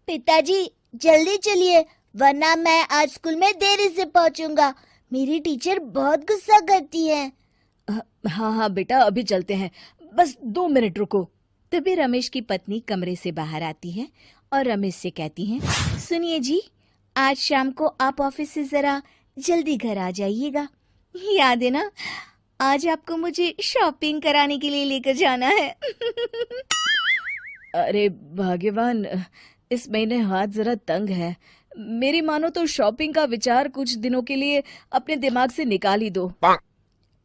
पिताजी जल्दी चलिए, वरना मैं आज स्कूल में देरी से पहुंचूंगा। मेरी टीचर बहुत गुस्सा करती है। हाँ हाँ बेटा, अभी चलते हैं, बस 2 मिनट रुको। तभी रमेश की पत्नी कमरे से बाहर आती है और रमेश से कहती हैं, सुनिए जी, आज शाम को आप ऑफिस से जरा जल्दी घर आ जाइएगा। याद है ना, आज आपको मुझे शॉपिंग कराने के लिए लेकर जाना है। अरे भाग्यवान, इस महीने हाथ जरा तंग है। मेरी मानो तो शॉपिंग का विचार कुछ दिनों के लिए अपने दिमाग से निकाल ही दो।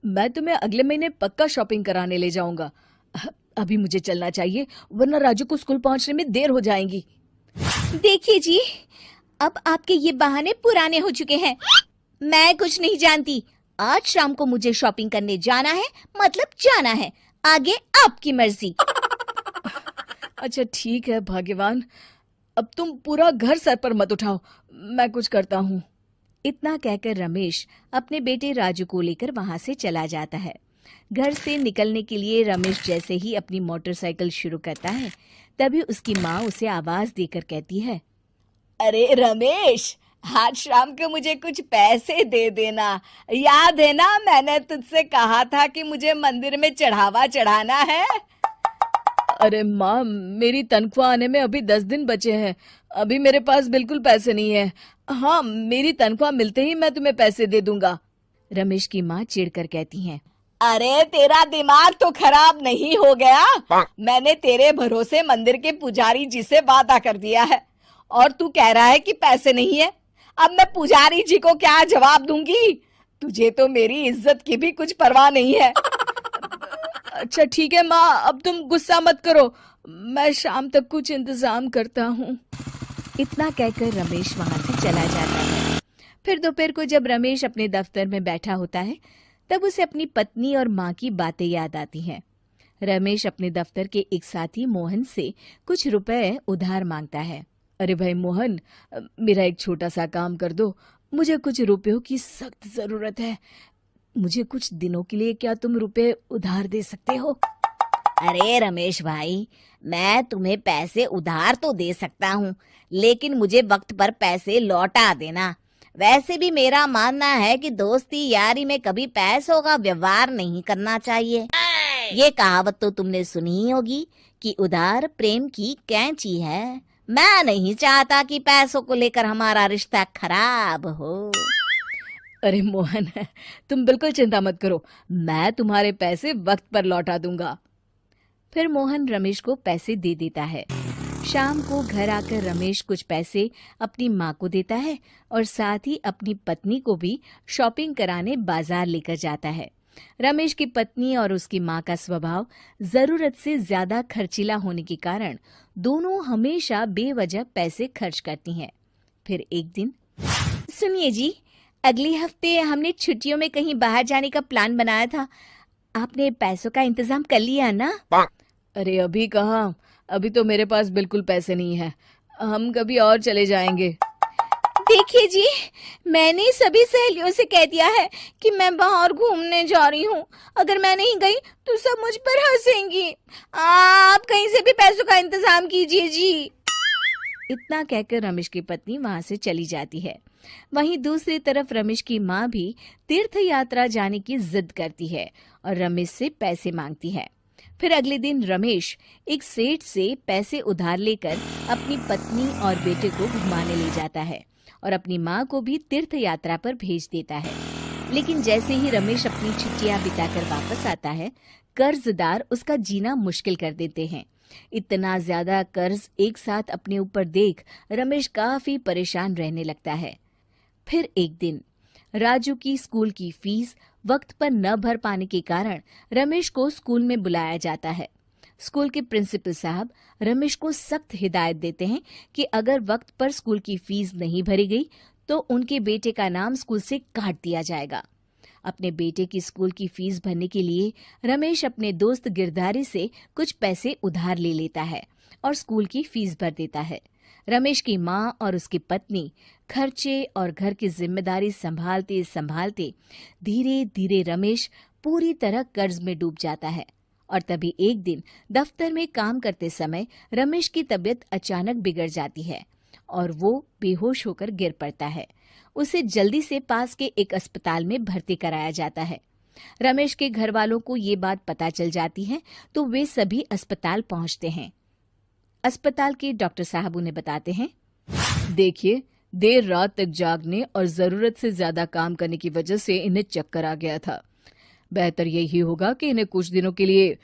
मैं तुम्हें अगले महीने पक्का शॉपिंग कराने ले जाऊंगा। अभी मुझे चलना चाहिए, वरना राजू को स्कूल पहुंचने में देर हो जाएगी। देखिए जी, अब आपके ये बहाने पुराने हो चुके हैं। मैं कुछ नहीं जानती। आज शाम को मुझे शॉपिंग करने जाना है, मतलब जाना है। आगे आपकी मर्जी। अच्छा ठीक है भाग्यवान, अब तुम पूरा घर सर पर मत उठाओ, मैं कुछ करता हूँ। इतना कहकर रमेश अपने बेटे राजू को लेकर वहां से चला जाता है। घर से निकलने के लिए रमेश जैसे ही अपनी मोटरसाइकिल शुरू करता है, तभी उसकी माँ उसे आवाज देकर कहती है, अरे रमेश, आज शाम को मुझे कुछ पैसे दे देना। याद है ना, मैंने तुझसे कहा था कि मुझे मंदिर में चढ़ावा चढ़ाना है। अरे माँ, मेरी तनख्वाह आने में अभी 10 दिन बचे हैं। अभी मेरे पास बिल्कुल पैसे नहीं है। हाँ, मेरी तनख्वाह मिलते ही मैं तुम्हें पैसे दे दूंगा। रमेश की माँ चिढ़कर कहती हैं, अरे तेरा दिमाग तो खराब नहीं हो गया? मैंने तेरे भरोसे मंदिर के पुजारी जी से वादा कर दिया है और तू कह रहा है कि पैसे नहीं है। अब मैं पुजारी जी को क्या जवाब दूंगी? तुझे तो मेरी इज्जत की भी कुछ परवाह नहीं है। अच्छा ठीक है माँ, अब तुम गुस्सा मत करो, मैं शाम तक कुछ इंतजाम करता हूँ। इतना कहकर रमेश वहां से चला जाता है। फिर दोपहर को जब रमेश अपने दफ्तर में बैठा होता है, तब उसे अपनी पत्नी और माँ की बातें याद आती हैं। रमेश अपने दफ्तर के एक साथी मोहन से कुछ रुपए उधार मांगता है। अरे भाई मोहन, मेरा एक छोटा सा काम कर दो, मुझे कुछ रुपयों की सख्त जरूरत है। मुझे कुछ दिनों के लिए क्या तुम रुपए उधार दे सकते हो? अरे रमेश भाई, मैं तुम्हें पैसे उधार तो दे सकता हूँ, लेकिन मुझे वक्त पर पैसे लौटा देना। वैसे भी मेरा मानना है कि दोस्ती यारी में कभी पैसों का व्यवहार नहीं करना चाहिए। ये कहावत तो तुमने सुनी ही होगी कि उधार प्रेम की कैंची है। मैं नहीं चाहता कि पैसों को लेकर हमारा रिश्ता खराब हो। अरे मोहन, तुम बिल्कुल चिंता मत करो, मैं तुम्हारे पैसे वक्त पर लौटा दूंगा। फिर मोहन रमेश को पैसे दे देता है। शाम को घर आकर रमेश कुछ पैसे अपनी माँ को देता है और साथ ही अपनी पत्नी को भी शॉपिंग कराने बाजार लेकर जाता है। रमेश की पत्नी और उसकी माँ का स्वभाव जरूरत से ज्यादा खर्चीला होने के कारण दोनों हमेशा बेवजह पैसे खर्च करती हैं। फिर एक दिन, सुनिए जी, अगले हफ्ते हमने छुट्टियों में कहीं बाहर जाने का प्लान बनाया था। आपने पैसों का इंतजाम कर लिया ना? अरे अभी कहाँ, अभी तो मेरे पास बिल्कुल पैसे नहीं है। हम कभी और चले जाएंगे। देखिए जी, मैंने सभी सहेलियों से कह दिया है कि मैं बाहर घूमने जा रही हूँ। अगर मैं नहीं गई तो सब मुझ पर हंसेंगी। आप कहीं से भी पैसों का इंतजाम कीजिए जी। इतना कहकर रमेश की पत्नी वहां से चली जाती है। वहीं दूसरी तरफ रमेश की माँ भी तीर्थ यात्रा जाने की जिद करती है और रमेश से पैसे मांगती है। फिर अगले दिन रमेश एक सेठ से पैसे उधार लेकर अपनी पत्नी और बेटे को घुमाने ले जाता है और अपनी माँ को भी तीर्थ यात्रा पर भेज देता है। लेकिन जैसे ही रमेश अपनी छुट्टियां बिताकर वापस आता है, कर्जदार उसका जीना मुश्किल कर देते हैं। इतना ज्यादा कर्ज एक साथ अपने ऊपर देख रमेश काफी परेशान रहने लगता है। फिर एक दिन राजू की स्कूल की फीस वक्त पर न भर पाने के कारण रमेश को स्कूल में बुलाया जाता है। स्कूल के प्रिंसिपल साहब रमेश को सख्त हिदायत देते हैं कि अगर वक्त पर स्कूल की फीस नहीं भरी गई तो उनके बेटे का नाम स्कूल से काट दिया जाएगा। अपने बेटे की स्कूल की फीस भरने के लिए रमेश अपने दोस्त गिरधारी से कुछ पैसे उधार ले लेता है और स्कूल की फीस भर देता है। रमेश की माँ और उसकी पत्नी खर्चे और घर की जिम्मेदारी संभालते संभालते धीरे धीरे रमेश पूरी तरह कर्ज में डूब जाता है और तभी एक दिन दफ्तर में काम करते समय रमेश की तबीयत अचानक बिगड़ जाती है और वो बेहोश होकर गिर पड़ता है। उसे जल्दी से पास के एक अस्पताल में भर्ती कराया जाता है। रमेश के घर वालों को ये बात पता चल जाती है तो वे सभी अस्पताल पहुंचते हैं। अस्पताल के डॉक्टर साहब उन्हें बताते हैं, देखिए, देर रात तक जागने और जरूरत से ज्यादा काम करने की वजह से इन्हें चक्कर आ गया था। बेहतर यही होगा कि इन्हें कुछ दिनों के लिए